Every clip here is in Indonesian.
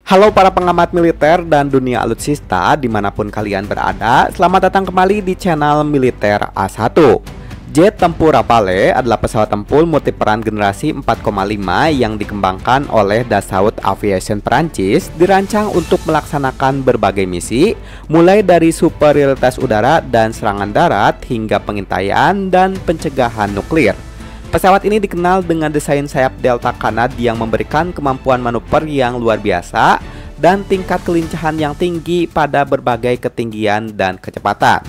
Halo para pengamat militer dan dunia alutsista dimanapun kalian berada, selamat datang kembali di channel Militer A1. Jet tempur Rafale adalah pesawat tempur multiperan generasi 4,5 yang dikembangkan oleh Dassault Aviation Perancis, dirancang untuk melaksanakan berbagai misi, mulai dari superioritas udara dan serangan darat hingga pengintaian dan pencegahan nuklir. Pesawat ini dikenal dengan desain sayap delta kanad yang memberikan kemampuan manuver yang luar biasa dan tingkat kelincahan yang tinggi pada berbagai ketinggian dan kecepatan.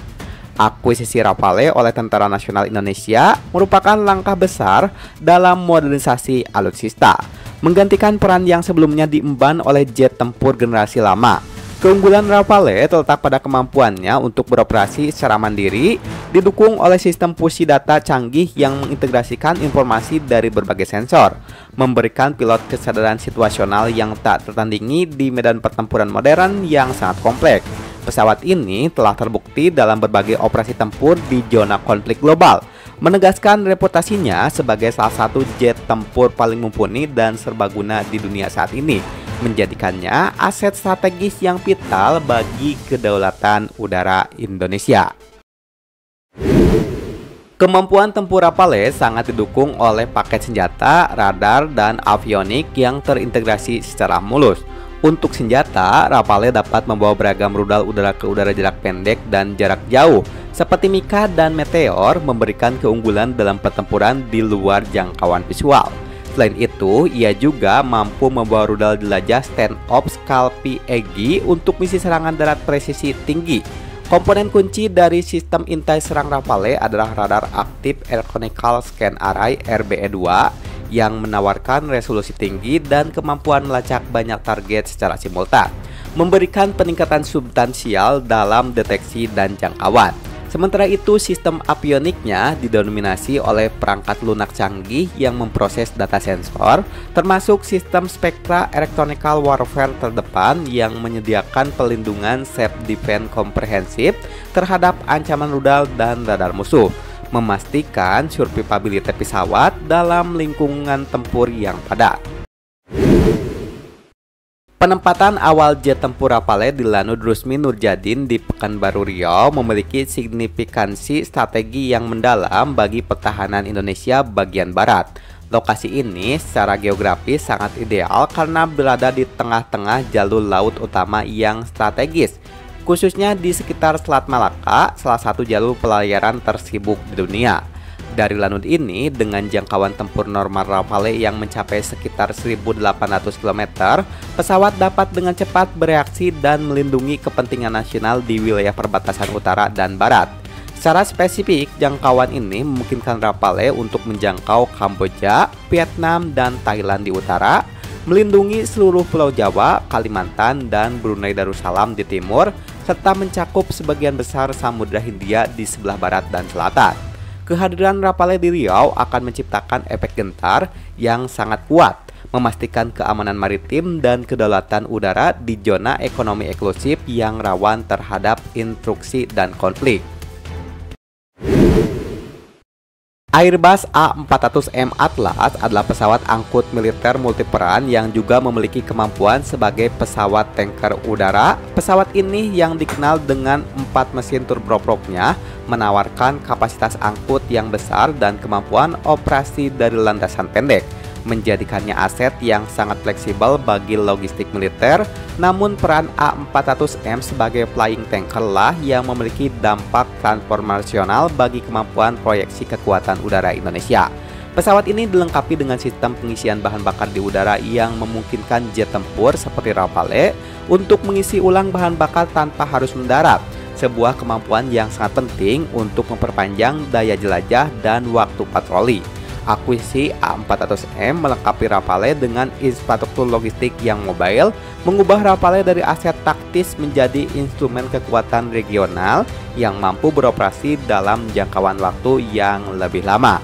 Akuisisi Rafale oleh Tentara Nasional Indonesia merupakan langkah besar dalam modernisasi alutsista, menggantikan peran yang sebelumnya diemban oleh jet tempur generasi lama. Keunggulan Rafale terletak pada kemampuannya untuk beroperasi secara mandiri, didukung oleh sistem fusi data canggih yang mengintegrasikan informasi dari berbagai sensor, memberikan pilot kesadaran situasional yang tak tertandingi di medan pertempuran modern yang sangat kompleks. Pesawat ini telah terbukti dalam berbagai operasi tempur di zona konflik global, menegaskan reputasinya sebagai salah satu jet tempur paling mumpuni dan serbaguna di dunia saat ini, menjadikannya aset strategis yang vital bagi kedaulatan udara Indonesia. Kemampuan tempur Rafale sangat didukung oleh paket senjata, radar, dan avionik yang terintegrasi secara mulus. Untuk senjata, Rafale dapat membawa beragam rudal udara ke udara jarak pendek dan jarak jauh, seperti Mika dan Meteor, memberikan keunggulan dalam pertempuran di luar jangkauan visual. Selain itu, ia juga mampu membawa rudal jelajah stand-off Scalpi Egi untuk misi serangan darat presisi tinggi. Komponen kunci dari sistem intai serang Rafale adalah radar aktif Electronical Scan Array (RBE2) yang menawarkan resolusi tinggi dan kemampuan melacak banyak target secara simultan, memberikan peningkatan substansial dalam deteksi dan jangkauan. Sementara itu, sistem avioniknya didominasi oleh perangkat lunak canggih yang memproses data sensor, termasuk sistem spektra electronical warfare terdepan yang menyediakan pelindungan self-defense komprehensif terhadap ancaman rudal dan radar musuh, memastikan survivability pesawat dalam lingkungan tempur yang padat. Penempatan awal jet tempur Rafale di Lanut Rusmi Nurjadin di Pekanbaru Riau memiliki signifikansi strategi yang mendalam bagi pertahanan Indonesia bagian barat. Lokasi ini secara geografis sangat ideal karena berada di tengah-tengah jalur laut utama yang strategis, khususnya di sekitar Selat Malaka, salah satu jalur pelayaran tersibuk di dunia. Dari lanut ini, dengan jangkauan tempur normal Rafale yang mencapai sekitar 1.800 km, pesawat dapat dengan cepat bereaksi dan melindungi kepentingan nasional di wilayah perbatasan utara dan barat. Secara spesifik, jangkauan ini memungkinkan Rafale untuk menjangkau Kamboja, Vietnam, dan Thailand di utara, melindungi seluruh Pulau Jawa, Kalimantan, dan Brunei Darussalam di timur, serta mencakup sebagian besar Samudra Hindia di sebelah barat dan selatan. Kehadiran Rafale di Riau akan menciptakan efek gentar yang sangat kuat, memastikan keamanan maritim dan kedaulatan udara di zona ekonomi eksklusif yang rawan terhadap intruksi dan konflik. Airbus A400M Atlas adalah pesawat angkut militer multiperan yang juga memiliki kemampuan sebagai pesawat tanker udara. Pesawat ini yang dikenal dengan 4 mesin turboprop-nya menawarkan kapasitas angkut yang besar dan kemampuan operasi dari landasan pendek, menjadikannya aset yang sangat fleksibel bagi logistik militer. Namun peran A400M sebagai flying tanker lah yang memiliki dampak transformasional bagi kemampuan proyeksi kekuatan udara Indonesia. Pesawat ini dilengkapi dengan sistem pengisian bahan bakar di udara yang memungkinkan jet tempur seperti Rafale untuk mengisi ulang bahan bakar tanpa harus mendarat, sebuah kemampuan yang sangat penting untuk memperpanjang daya jelajah dan waktu patroli. Akuisisi A400M melengkapi Rafale dengan infrastruktur logistik yang mobile, mengubah Rafale dari aset taktis menjadi instrumen kekuatan regional yang mampu beroperasi dalam jangkauan waktu yang lebih lama.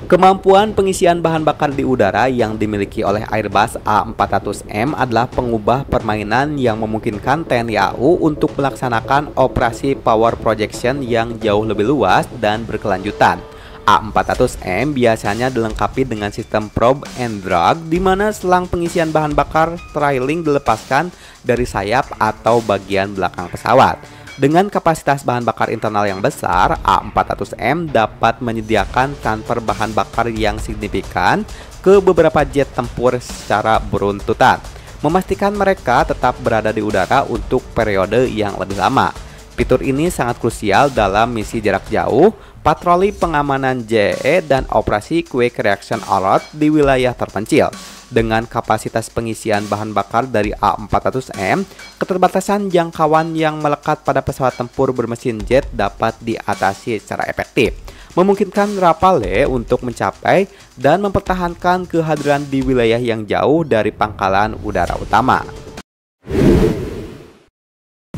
Kemampuan pengisian bahan bakar di udara yang dimiliki oleh Airbus A400M adalah pengubah permainan yang memungkinkan TNI AU untuk melaksanakan operasi power projection yang jauh lebih luas dan berkelanjutan. A400M biasanya dilengkapi dengan sistem probe and drag, di mana selang pengisian bahan bakar trailing dilepaskan dari sayap atau bagian belakang pesawat. Dengan kapasitas bahan bakar internal yang besar, A400M dapat menyediakan transfer bahan bakar yang signifikan ke beberapa jet tempur secara beruntutan, memastikan mereka tetap berada di udara untuk periode yang lebih lama. Fitur ini sangat krusial dalam misi jarak jauh, patroli pengamanan JE, dan operasi Quick Reaction Alert di wilayah terpencil. Dengan kapasitas pengisian bahan bakar dari A400M, keterbatasan jangkauan yang melekat pada pesawat tempur bermesin jet dapat diatasi secara efektif, memungkinkan Rafale untuk mencapai dan mempertahankan kehadiran di wilayah yang jauh dari pangkalan udara utama.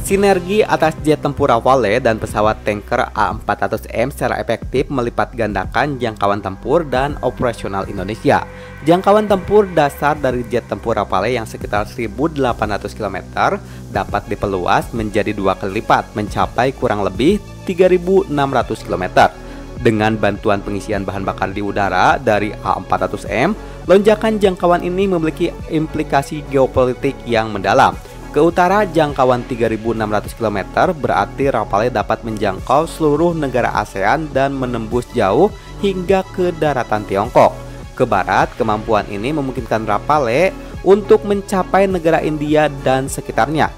Sinergi atas jet tempur Rafale dan pesawat tanker A400M secara efektif melipat gandakan jangkauan tempur dan operasional Indonesia. Jangkauan tempur dasar dari jet tempur Rafale yang sekitar 1.800 km dapat diperluas menjadi 2 kali lipat, mencapai kurang lebih 3.600 km. Dengan bantuan pengisian bahan bakar di udara dari A400M, lonjakan jangkauan ini memiliki implikasi geopolitik yang mendalam. Ke utara, jangkauan 3.600 km berarti Rafale dapat menjangkau seluruh negara ASEAN dan menembus jauh hingga ke daratan Tiongkok. Ke barat, kemampuan ini memungkinkan Rafale untuk mencapai negara India dan sekitarnya.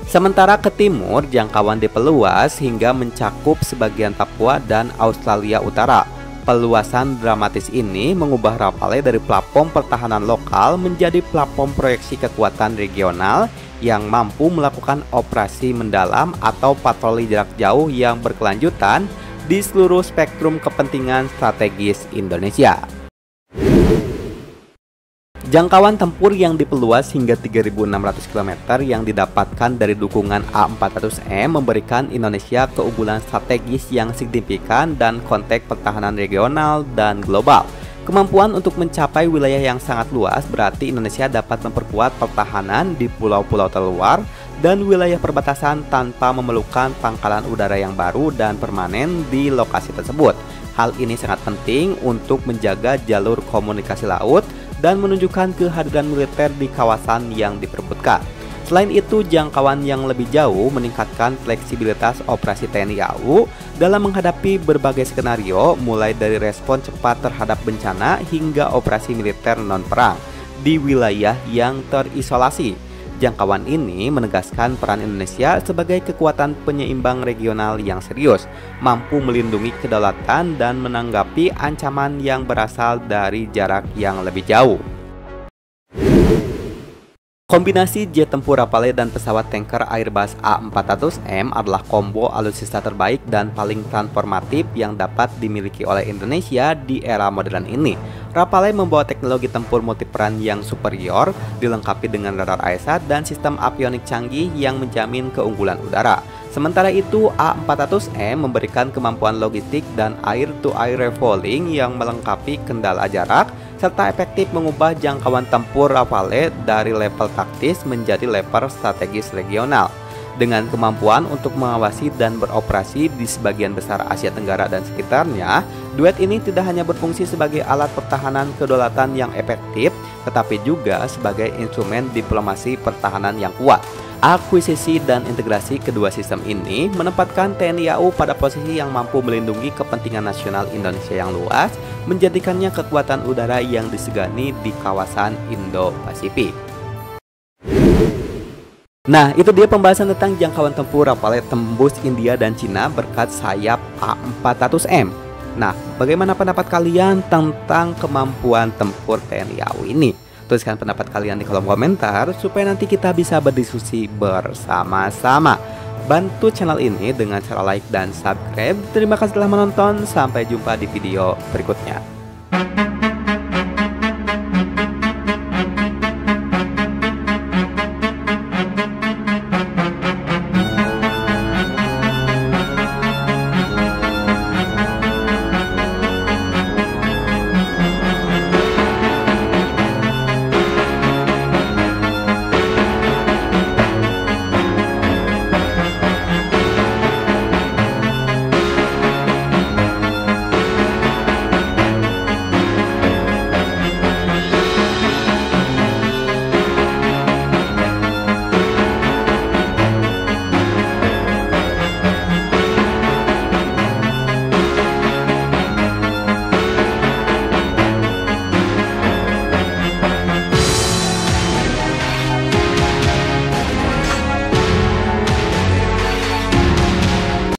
Sementara ke timur, jangkauan diperluas hingga mencakup sebagian Papua dan Australia Utara. Peluasan dramatis ini mengubah Rafale dari platform pertahanan lokal menjadi platform proyeksi kekuatan regional yang mampu melakukan operasi mendalam atau patroli jarak jauh yang berkelanjutan di seluruh spektrum kepentingan strategis Indonesia. Jangkauan tempur yang diperluas hingga 3.600 km yang didapatkan dari dukungan A400M memberikan Indonesia keunggulan strategis yang signifikan dan konteks pertahanan regional dan global. Kemampuan untuk mencapai wilayah yang sangat luas berarti Indonesia dapat memperkuat pertahanan di pulau-pulau terluar dan wilayah perbatasan tanpa memerlukan pangkalan udara yang baru dan permanen di lokasi tersebut. Hal ini sangat penting untuk menjaga jalur komunikasi laut dan menunjukkan kehadiran militer di kawasan yang diperebutkan. Selain itu, jangkauan yang lebih jauh meningkatkan fleksibilitas operasi TNI AU dalam menghadapi berbagai skenario, mulai dari respon cepat terhadap bencana hingga operasi militer non-perang di wilayah yang terisolasi. Jangkauan ini menegaskan peran Indonesia sebagai kekuatan penyeimbang regional yang serius, mampu melindungi kedaulatan dan menanggapi ancaman yang berasal dari jarak yang lebih jauh. Kombinasi jet tempur Rafale dan pesawat tanker Airbus A400M adalah kombo alutsista terbaik dan paling transformatif yang dapat dimiliki oleh Indonesia di era modern ini. Rafale membawa teknologi tempur multiperan yang superior, dilengkapi dengan radar AESA dan sistem avionik canggih yang menjamin keunggulan udara. Sementara itu, A400M memberikan kemampuan logistik dan air-to-air refueling yang melengkapi kendala jarak, serta efektif mengubah jangkauan tempur Rafale dari level taktis menjadi level strategis regional. Dengan kemampuan untuk mengawasi dan beroperasi di sebagian besar Asia Tenggara dan sekitarnya, duet ini tidak hanya berfungsi sebagai alat pertahanan kedaulatan yang efektif, tetapi juga sebagai instrumen diplomasi pertahanan yang kuat. Akuisisi dan integrasi kedua sistem ini menempatkan TNI AU pada posisi yang mampu melindungi kepentingan nasional Indonesia yang luas, menjadikannya kekuatan udara yang disegani di kawasan Indo-Pasifik. Nah, itu dia pembahasan tentang jangkauan tempur Rafale tembus India dan Cina berkat sayap A400M. Nah, bagaimana pendapat kalian tentang kemampuan tempur TNI AU ini? Tuliskan pendapat kalian di kolom komentar supaya nanti kita bisa berdiskusi bersama-sama. Bantu channel ini dengan cara like dan subscribe. Terima kasih telah menonton. Sampai jumpa di video berikutnya.